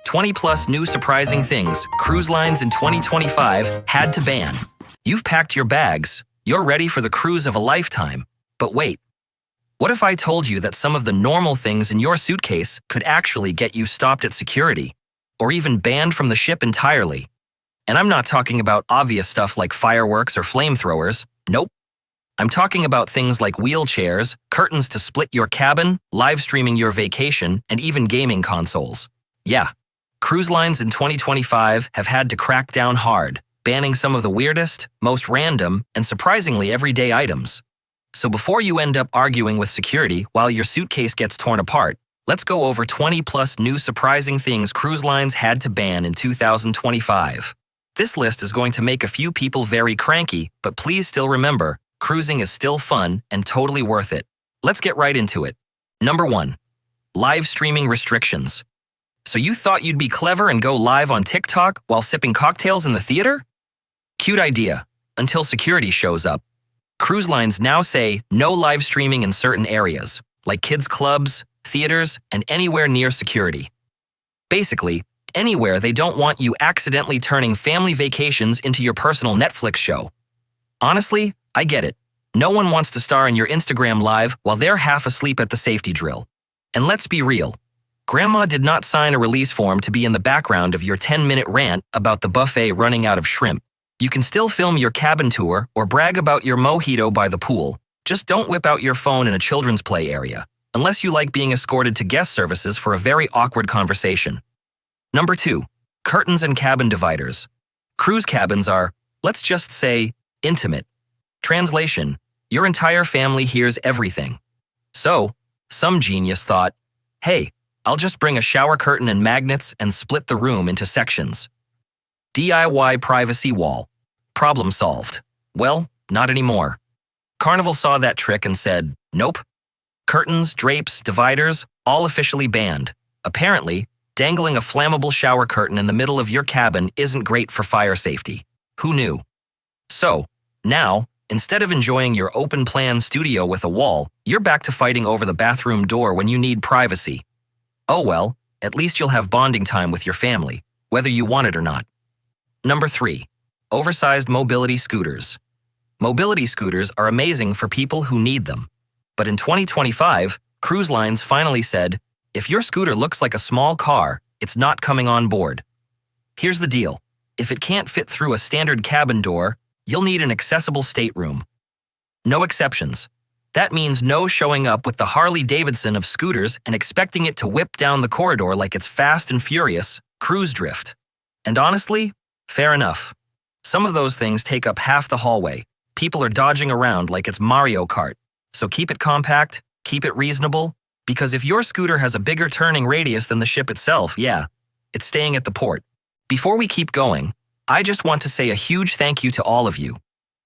20 plus new surprising things cruise lines in 2025 had to ban. You've packed your bags. You're ready for the cruise of a lifetime. But wait, what if I told you that some of the normal things in your suitcase could actually get you stopped at security, or even banned from the ship entirely? And I'm not talking about obvious stuff like fireworks or flamethrowers. Nope. I'm talking about things like wheelchairs, curtains to split your cabin, live streaming your vacation, and even gaming consoles. Yeah, cruise lines in 2025 have had to crack down hard, banning some of the weirdest, most random, and surprisingly everyday items. So before you end up arguing with security while your suitcase gets torn apart, let's go over 20 plus new surprising things cruise lines had to ban in 2025. This list is going to make a few people very cranky, but please still remember, cruising is still fun and totally worth it. Let's get right into it. Number 1. Live streaming restrictions. So you thought you'd be clever and go live on TikTok while sipping cocktails in the theater? Cute idea, until security shows up. Cruise lines now say no live streaming in certain areas, like kids' clubs, theaters, and anywhere near security. Basically, anywhere they don't want you accidentally turning family vacations into your personal Netflix show. Honestly, I get it. No one wants to star in your Instagram live while they're half asleep at the safety drill. And let's be real. Grandma did not sign a release form to be in the background of your 10-minute rant about the buffet running out of shrimp. You can still film your cabin tour or brag about your mojito by the pool. Just don't whip out your phone in a children's play area, unless you like being escorted to guest services for a very awkward conversation. Number 2. Curtains and cabin dividers. Cruise cabins are, let's just say, intimate. Translation: your entire family hears everything. So, some genius thought, hey, I'll just bring a shower curtain and magnets and split the room into sections. DIY privacy wall. Problem solved. Well, not anymore. Carnival saw that trick and said, nope. Curtains, drapes, dividers, all officially banned. Apparently, dangling a flammable shower curtain in the middle of your cabin isn't great for fire safety. Who knew? So, now, instead of enjoying your open-plan studio with a wall, you're back to fighting over the bathroom door when you need privacy. Oh well, at least you'll have bonding time with your family, whether you want it or not. Number 3. Oversized mobility scooters. Mobility scooters are amazing for people who need them. But in 2025, cruise lines finally said, if your scooter looks like a small car, it's not coming on board. Here's the deal. If it can't fit through a standard cabin door, you'll need an accessible stateroom. No exceptions. That means no showing up with the Harley-Davidson of scooters and expecting it to whip down the corridor like it's Fast and Furious, cruise drift. And honestly, fair enough. Some of those things take up half the hallway. People are dodging around like it's Mario Kart. So keep it compact, keep it reasonable, because if your scooter has a bigger turning radius than the ship itself, yeah, it's staying at the port. Before we keep going, I just want to say a huge thank you to all of you.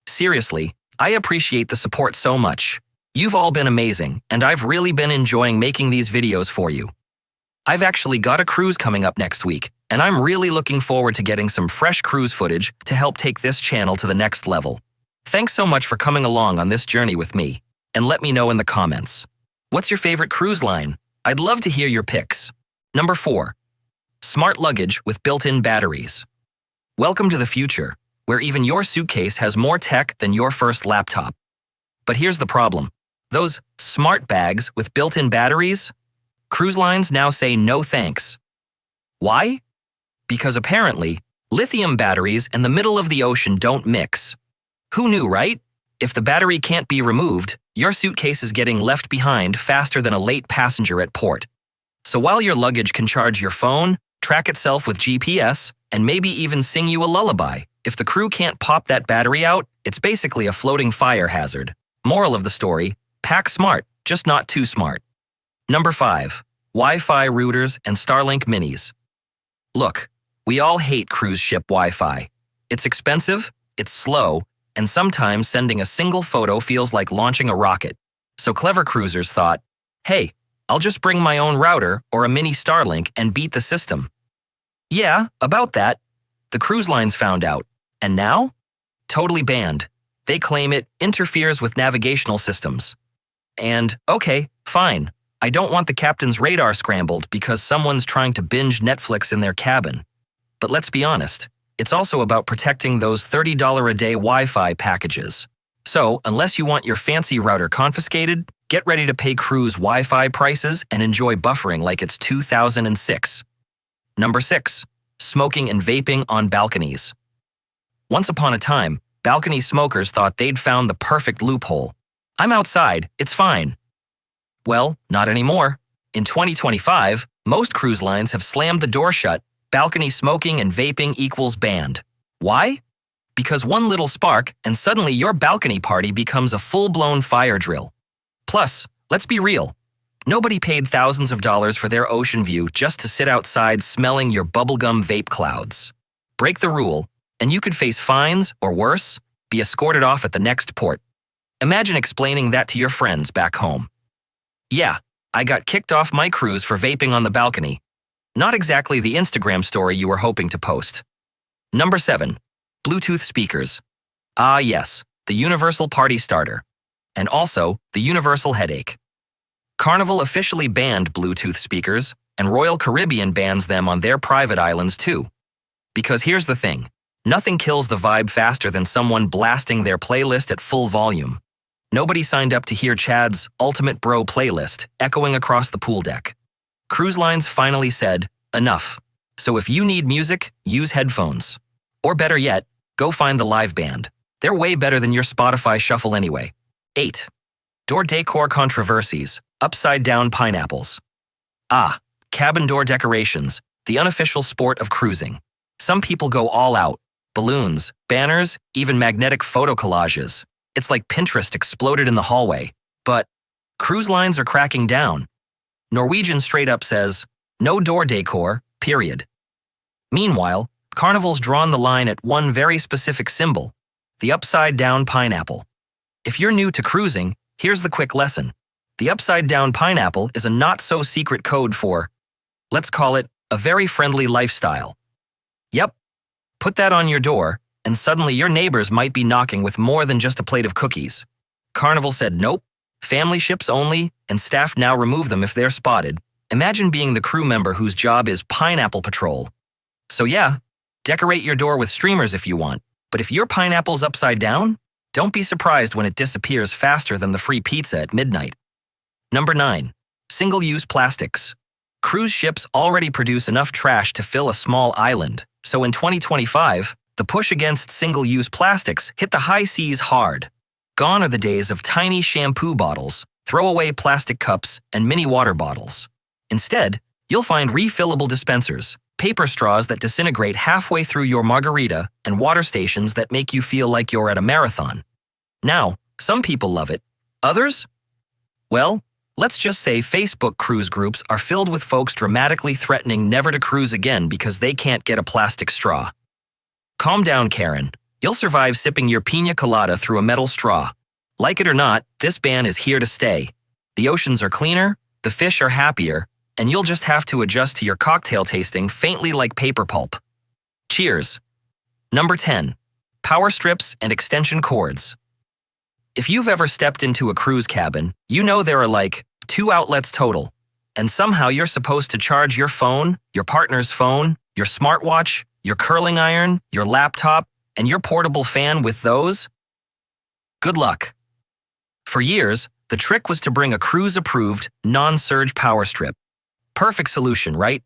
Seriously, I appreciate the support so much. You've all been amazing, and I've really been enjoying making these videos for you. I've actually got a cruise coming up next week, and I'm really looking forward to getting some fresh cruise footage to help take this channel to the next level. Thanks so much for coming along on this journey with me, and let me know in the comments. What's your favorite cruise line? I'd love to hear your picks. Number 4. Smart luggage with built-in batteries. Welcome to the future, where even your suitcase has more tech than your first laptop. But here's the problem. Those smart bags with built-in batteries? Cruise lines now say no thanks. Why? Because apparently, lithium batteries and the middle of the ocean don't mix. Who knew, right? If the battery can't be removed, your suitcase is getting left behind faster than a late passenger at port. So while your luggage can charge your phone, track itself with GPS, and maybe even sing you a lullaby, if the crew can't pop that battery out, it's basically a floating fire hazard. Moral of the story, pack smart, just not too smart. Number 5. Wi-Fi routers and Starlink minis. Look, we all hate cruise ship Wi-Fi. It's expensive, it's slow, and sometimes sending a single photo feels like launching a rocket. So clever cruisers thought, hey, I'll just bring my own router or a mini Starlink and beat the system. Yeah, about that. The cruise lines found out. And now? Totally banned. They claim it interferes with navigational systems. And, okay, fine. I don't want the captain's radar scrambled because someone's trying to binge Netflix in their cabin. But let's be honest, it's also about protecting those $30 a day Wi-Fi packages. So, unless you want your fancy router confiscated, get ready to pay cruise Wi-Fi prices and enjoy buffering like it's 2006. Number 6. Smoking and vaping on balconies. Once upon a time, balcony smokers thought they'd found the perfect loophole. I'm outside, it's fine. Well, not anymore. In 2025, most cruise lines have slammed the door shut. Balcony smoking and vaping equals banned. Why? Because one little spark and suddenly your balcony party becomes a full-blown fire drill. Plus, let's be real. Nobody paid thousands of dollars for their ocean view just to sit outside smelling your bubblegum vape clouds. Break the rule, and you could face fines or worse, be escorted off at the next port. Imagine explaining that to your friends back home. Yeah, I got kicked off my cruise for vaping on the balcony. Not exactly the Instagram story you were hoping to post. Number 7. Bluetooth speakers. Ah yes, the universal party starter. And also, the universal headache. Carnival officially banned Bluetooth speakers, and Royal Caribbean bans them on their private islands too. Because here's the thing, nothing kills the vibe faster than someone blasting their playlist at full volume. Nobody signed up to hear Chad's Ultimate Bro playlist echoing across the pool deck. Cruise lines finally said, enough. So if you need music, use headphones. Or better yet, go find the live band. They're way better than your Spotify shuffle anyway. 8. Door decor controversies. Upside-down pineapples. Ah, cabin door decorations, the unofficial sport of cruising. Some people go all out. Balloons, banners, even magnetic photo collages. It's like Pinterest exploded in the hallway. But cruise lines are cracking down. Norwegian straight up says, no door decor, period. Meanwhile, Carnival's drawn the line at one very specific symbol, the upside-down pineapple. If you're new to cruising, here's the quick lesson. The upside-down pineapple is a not-so-secret code for, let's call it, a very friendly lifestyle. Yep, put that on your door, and suddenly your neighbors might be knocking with more than just a plate of cookies. Carnival said nope, family ships only, and staff now remove them if they're spotted. Imagine being the crew member whose job is pineapple patrol. So yeah, decorate your door with streamers if you want, but if your pineapple's upside down, don't be surprised when it disappears faster than the free pizza at midnight. Number 9. Single-use plastics. Cruise ships already produce enough trash to fill a small island, so in 2025, the push against single-use plastics hit the high seas hard. Gone are the days of tiny shampoo bottles, throwaway plastic cups, and mini water bottles. Instead, you'll find refillable dispensers, paper straws that disintegrate halfway through your margarita, and water stations that make you feel like you're at a marathon. Now, some people love it. Others? Well, let's just say Facebook cruise groups are filled with folks dramatically threatening never to cruise again because they can't get a plastic straw. Calm down, Karen. You'll survive sipping your piña colada through a metal straw. Like it or not, this ban is here to stay. The oceans are cleaner, the fish are happier, and you'll just have to adjust to your cocktail tasting faintly like paper pulp. Cheers. Number 10. Power strips and extension cords. If you've ever stepped into a cruise cabin, you know there are like 2 outlets total, and somehow you're supposed to charge your phone, your partner's phone, your smartwatch, your curling iron, your laptop, and your portable fan with those? Good luck. For years, the trick was to bring a cruise-approved, non-surge power strip. Perfect solution, right?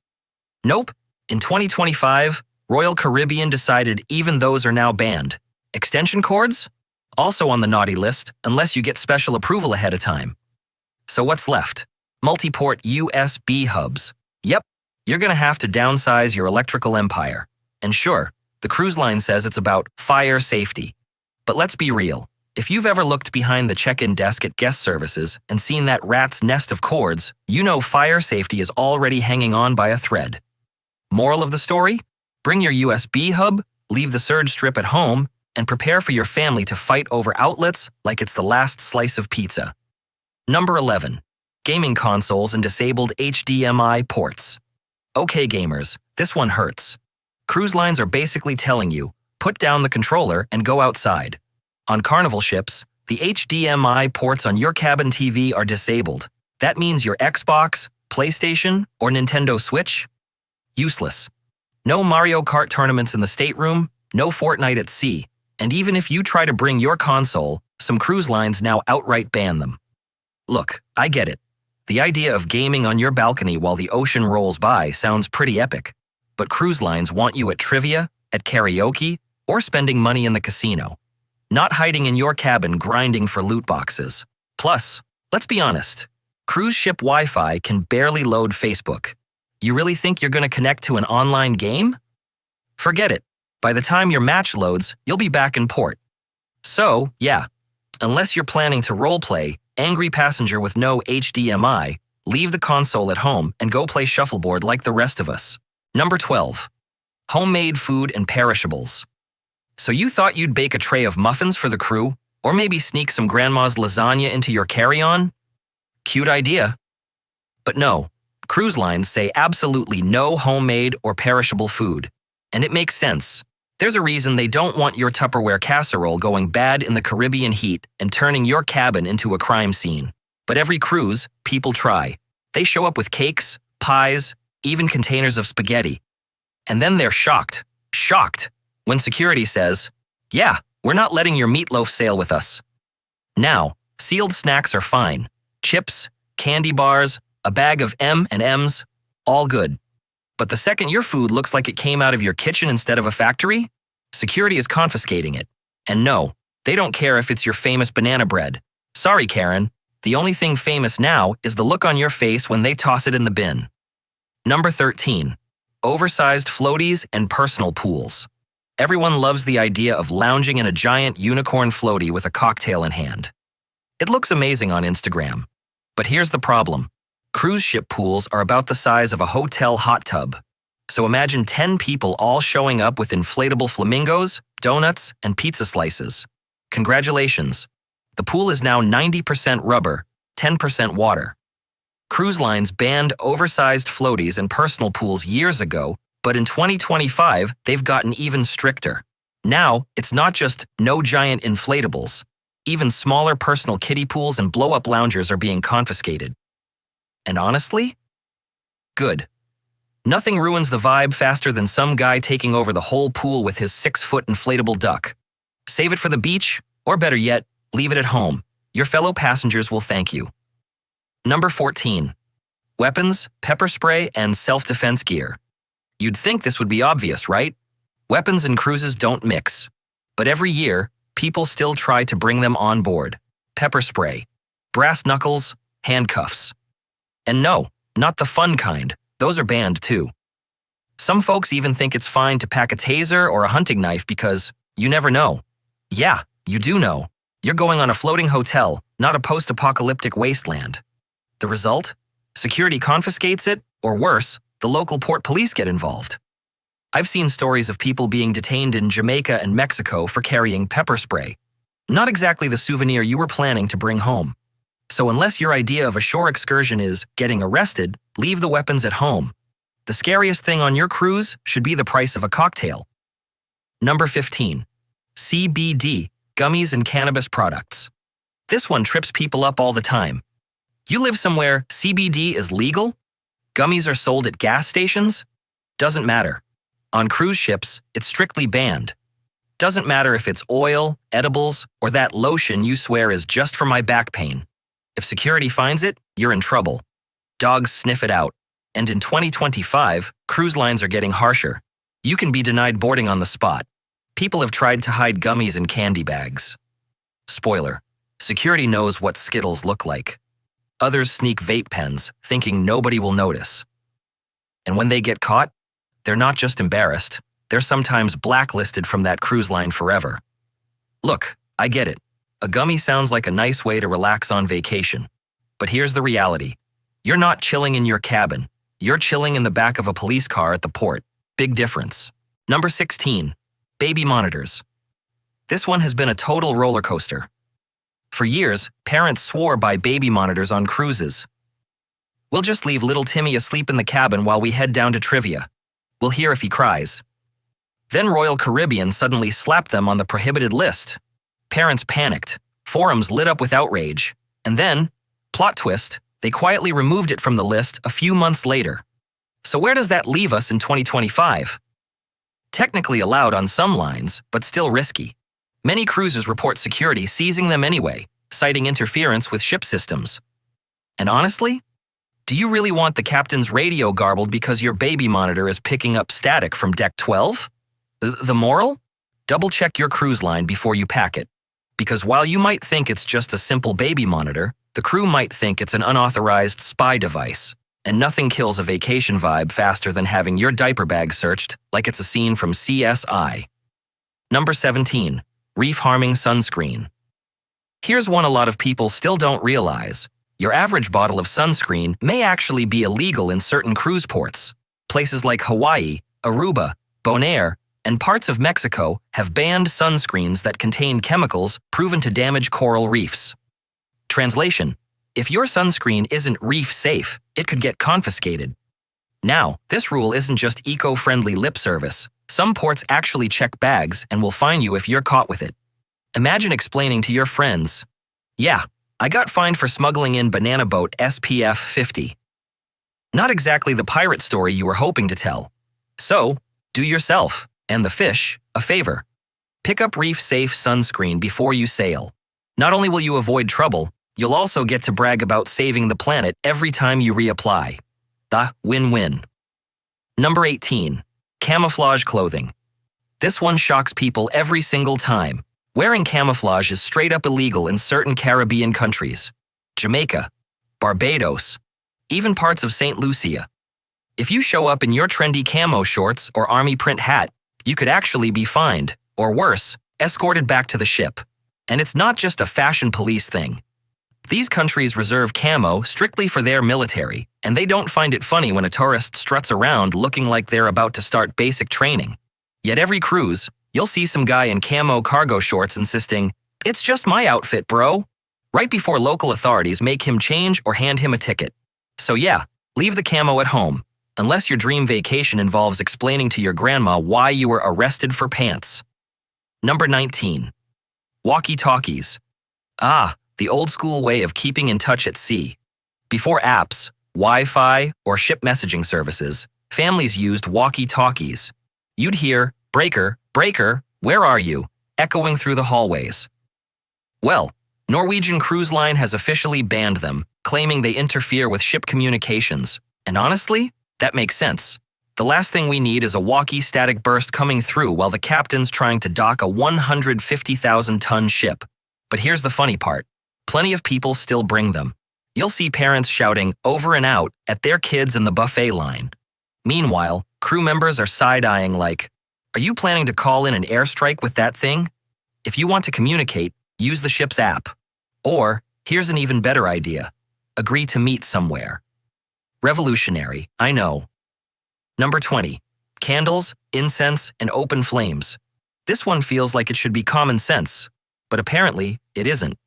Nope. In 2025, Royal Caribbean decided even those are now banned. Extension cords? Also on the naughty list, unless you get special approval ahead of time. So what's left? Multi-port USB hubs. Yep, you're gonna have to downsize your electrical empire. And sure, the cruise line says it's about fire safety. But let's be real. If you've ever looked behind the check-in desk at guest services and seen that rat's nest of cords, you know fire safety is already hanging on by a thread. Moral of the story? Bring your USB hub, leave the surge strip at home, and prepare for your family to fight over outlets like it's the last slice of pizza. Number 11. Gaming consoles and disabled HDMI ports. Okay gamers, this one hurts. Cruise lines are basically telling you, put down the controller and go outside. On Carnival ships, the HDMI ports on your cabin TV are disabled, That means your Xbox, PlayStation, or Nintendo Switch? Useless. No Mario Kart tournaments in the stateroom, no Fortnite at sea, and even if you try to bring your console, some cruise lines now outright ban them. Look, I get it. The idea of gaming on your balcony while the ocean rolls by sounds pretty epic, but cruise lines want you at trivia, at karaoke, or spending money in the casino, not hiding in your cabin grinding for loot boxes. Plus, let's be honest, cruise ship Wi-Fi can barely load Facebook. You really think you're going to connect to an online game? Forget it. By the time your match loads, you'll be back in port. So, yeah, unless you're planning to roleplay, angry passenger with no HDMI, leave the console at home and go play shuffleboard like the rest of us. Number 12. Homemade food and perishables. So you thought you'd bake a tray of muffins for the crew, or maybe sneak some grandma's lasagna into your carry-on? Cute idea. But no, cruise lines say absolutely no homemade or perishable food. And it makes sense. There's a reason they don't want your Tupperware casserole going bad in the Caribbean heat and turning your cabin into a crime scene. But every cruise, people try. They show up with cakes, pies, even containers of spaghetti. And then they're shocked, when security says, "Yeah, we're not letting your meatloaf sail with us." Now, sealed snacks are fine. Chips, candy bars, a bag of M&Ms, all good. But the second your food looks like it came out of your kitchen instead of a factory, security is confiscating it. And no, they don't care if it's your famous banana bread. Sorry, Karen, the only thing famous now is the look on your face when they toss it in the bin. Number 13. Oversized floaties and personal pools. Everyone loves the idea of lounging in a giant unicorn floaty with a cocktail in hand. It looks amazing on Instagram. But here's the problem. Cruise ship pools are about the size of a hotel hot tub. So imagine 10 people all showing up with inflatable flamingos, donuts, and pizza slices. Congratulations. The pool is now 90% rubber, 10% water. Cruise lines banned oversized floaties and personal pools years ago, but in 2025, they've gotten even stricter. Now, it's not just no giant inflatables. Even smaller personal kiddie pools and blow-up loungers are being confiscated. And honestly? Good. Nothing ruins the vibe faster than some guy taking over the whole pool with his 6-foot inflatable duck. Save it for the beach, or better yet, leave it at home. Your fellow passengers will thank you. Number 14. Weapons, pepper spray, and self-defense gear. You'd think this would be obvious, right? Weapons and cruises don't mix. But every year, people still try to bring them on board. Pepper spray, brass knuckles, handcuffs. And no, not the fun kind. Those are banned too. Some folks even think it's fine to pack a taser or a hunting knife because you never know. Yeah, you do know. You're going on a floating hotel, not a post-apocalyptic wasteland. The result? Security confiscates it, or worse, the local port police get involved. I've seen stories of people being detained in Jamaica and Mexico for carrying pepper spray. Not exactly the souvenir you were planning to bring home. So unless your idea of a shore excursion is getting arrested, leave the weapons at home. The scariest thing on your cruise should be the price of a cocktail. Number 15. CBD, gummies and cannabis products. This one trips people up all the time. You live somewhere CBD is legal? Gummies are sold at gas stations? Doesn't matter. On cruise ships, it's strictly banned. Doesn't matter if it's oil, edibles, or that lotion you swear is just for my back pain. If security finds it, you're in trouble. Dogs sniff it out. And in 2025, cruise lines are getting harsher. You can be denied boarding on the spot. People have tried to hide gummies in candy bags. Spoiler, security knows what Skittles look like. Others sneak vape pens, thinking nobody will notice. And when they get caught, they're not just embarrassed, they're sometimes blacklisted from that cruise line forever. Look, I get it. A gummy sounds like a nice way to relax on vacation. But here's the reality. You're not chilling in your cabin. You're chilling in the back of a police car at the port. Big difference. Number 16. Baby monitors. This one has been a total roller coaster. For years, parents swore by baby monitors on cruises. We'll just leave little Timmy asleep in the cabin while we head down to trivia. We'll hear if he cries. Then Royal Caribbean suddenly slapped them on the prohibited list. Parents panicked. Forums lit up with outrage. And then, plot twist, They quietly removed it from the list a few months later. So where does that leave us in 2025? Technically allowed on some lines, but still risky. Many cruises report security seizing them anyway, citing interference with ship systems. And honestly, do you really want the captain's radio garbled because your baby monitor is picking up static from deck 12? The moral? Double-check your cruise line before you pack it. Because while you might think it's just a simple baby monitor, the crew might think it's an unauthorized spy device. And nothing kills a vacation vibe faster than having your diaper bag searched like it's a scene from CSI. Number 17. Reef-harming sunscreen. Here's one a lot of people still don't realize. Your average bottle of sunscreen may actually be illegal in certain cruise ports. Places like Hawaii, Aruba, Bonaire, and parts of Mexico have banned sunscreens that contain chemicals proven to damage coral reefs. Translation: if your sunscreen isn't reef-safe, it could get confiscated. Now, this rule isn't just eco-friendly lip service. Some ports actually check bags and will fine you if you're caught with it. Imagine explaining to your friends, "Yeah, I got fined for smuggling in banana boat SPF 50. Not exactly the pirate story you were hoping to tell. So, do yourself, and the fish, a favor. Pick up reef-safe sunscreen before you sail. Not only will you avoid trouble, you'll also get to brag about saving the planet every time you reapply. The win-win. Number 18. Camouflage clothing. This one shocks people every single time. Wearing camouflage is straight up illegal in certain Caribbean countries. Jamaica, Barbados, even parts of St. Lucia. If you show up in your trendy camo shorts or army print hat, you could actually be fined, or worse, escorted back to the ship. And it's not just a fashion police thing. These countries reserve camo strictly for their military, and they don't find it funny when a tourist struts around looking like they're about to start basic training. Yet every cruise, you'll see some guy in camo cargo shorts insisting, "It's just my outfit, bro," right before local authorities make him change or hand him a ticket. So yeah, leave the camo at home, unless your dream vacation involves explaining to your grandma why you were arrested for pants. Number 19. Walkie-talkies. The old-school way of keeping in touch at sea. Before apps, Wi-Fi, or ship messaging services, families used walkie-talkies. You'd hear, "Breaker, breaker, where are you?" echoing through the hallways. Well, Norwegian Cruise Line has officially banned them, claiming they interfere with ship communications. And honestly, that makes sense. The last thing we need is a walkie static burst coming through while the captain's trying to dock a 150,000-ton ship. But here's the funny part. Plenty of people still bring them. You'll see parents shouting "over and out" at their kids in the buffet line. Meanwhile, crew members are side-eyeing like, "Are you planning to call in an airstrike with that thing?" If you want to communicate, use the ship's app. Or, here's an even better idea. Agree to meet somewhere. Revolutionary, I know. Number 20. Candles, incense, and open flames. This one feels like it should be common sense, but apparently it isn't.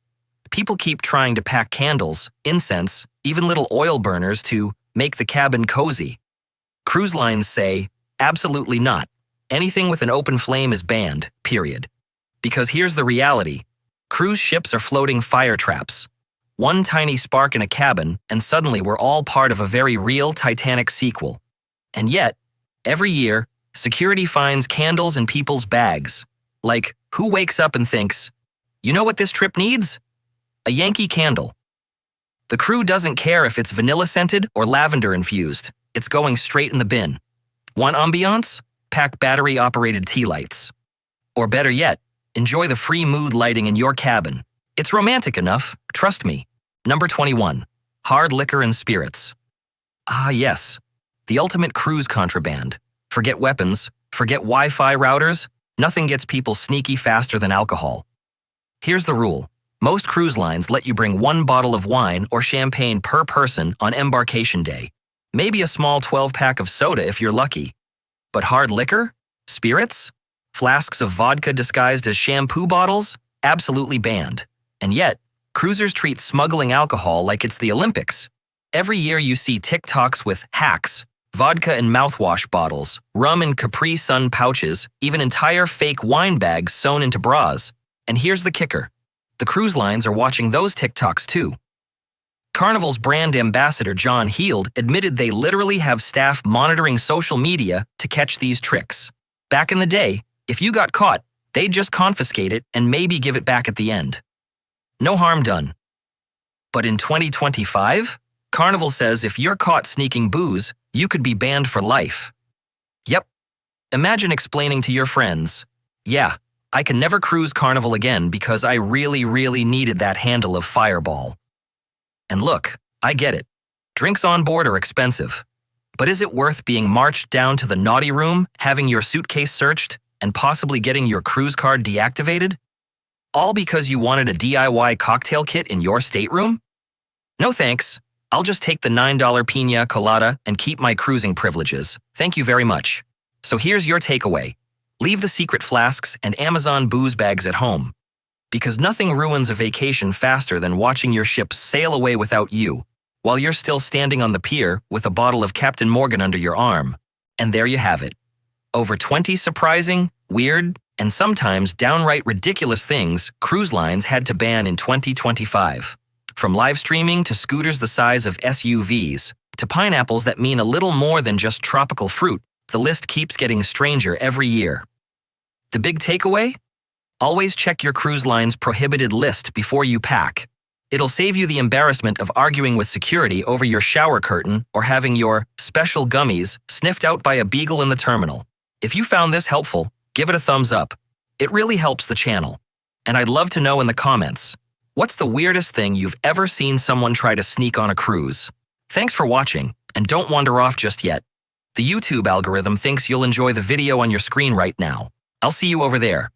People keep trying to pack candles, incense, even little oil burners to make the cabin cozy. Cruise lines say, absolutely not. Anything with an open flame is banned, period. Because here's the reality. Cruise ships are floating fire traps. One tiny spark in a cabin, and suddenly we're all part of a very real Titanic sequel. And yet, every year, security finds candles in people's bags. Like, who wakes up and thinks, "You know what this trip needs? A Yankee candle." The crew doesn't care if it's vanilla-scented or lavender-infused. It's going straight in the bin. Want ambiance? Pack battery-operated tea lights. Or better yet, enjoy the free mood lighting in your cabin. It's romantic enough, trust me. Number 21. Hard liquor and spirits. Yes. The ultimate cruise contraband. Forget weapons, forget Wi-Fi routers, nothing gets people sneaky faster than alcohol. Here's the rule. Most cruise lines let you bring 1 bottle of wine or champagne per person on embarkation day. Maybe a small 12-pack of soda if you're lucky. But hard liquor? Spirits? Flasks of vodka disguised as shampoo bottles? Absolutely banned. And yet, cruisers treat smuggling alcohol like it's the Olympics. Every year you see TikToks with hacks, vodka in mouthwash bottles, rum in Capri Sun pouches, even entire fake wine bags sewn into bras. And here's the kicker. The cruise lines are watching those TikToks too. Carnival's brand ambassador John Heald admitted they literally have staff monitoring social media to catch these tricks. Back in the day, if you got caught, they'd just confiscate it and maybe give it back at the end. No harm done. But in 2025, Carnival says if you're caught sneaking booze, you could be banned for life. Yep. Imagine explaining to your friends, "Yeah, I can never cruise Carnival again because I really needed that handle of Fireball." And look, I get it. Drinks on board are expensive. But is it worth being marched down to the naughty room, having your suitcase searched, and possibly getting your cruise card deactivated? All because you wanted a DIY cocktail kit in your stateroom? No thanks. I'll just take the $9 piña colada and keep my cruising privileges. Thank you very much. So here's your takeaway. Leave the secret flasks and Amazon booze bags at home. Because nothing ruins a vacation faster than watching your ship sail away without you, while you're still standing on the pier with a bottle of Captain Morgan under your arm. And there you have it. Over 20 surprising, weird, and sometimes downright ridiculous things cruise lines had to ban in 2025. From live streaming to scooters the size of SUVs, to pineapples that mean a little more than just tropical fruit, the list keeps getting stranger every year. The big takeaway? Always check your cruise line's prohibited list before you pack. It'll save you the embarrassment of arguing with security over your shower curtain or having your special gummies sniffed out by a beagle in the terminal. If you found this helpful, give it a thumbs up. It really helps the channel. And I'd love to know in the comments, what's the weirdest thing you've ever seen someone try to sneak on a cruise? Thanks for watching, and don't wander off just yet. The YouTube algorithm thinks you'll enjoy the video on your screen right now. I'll see you over there.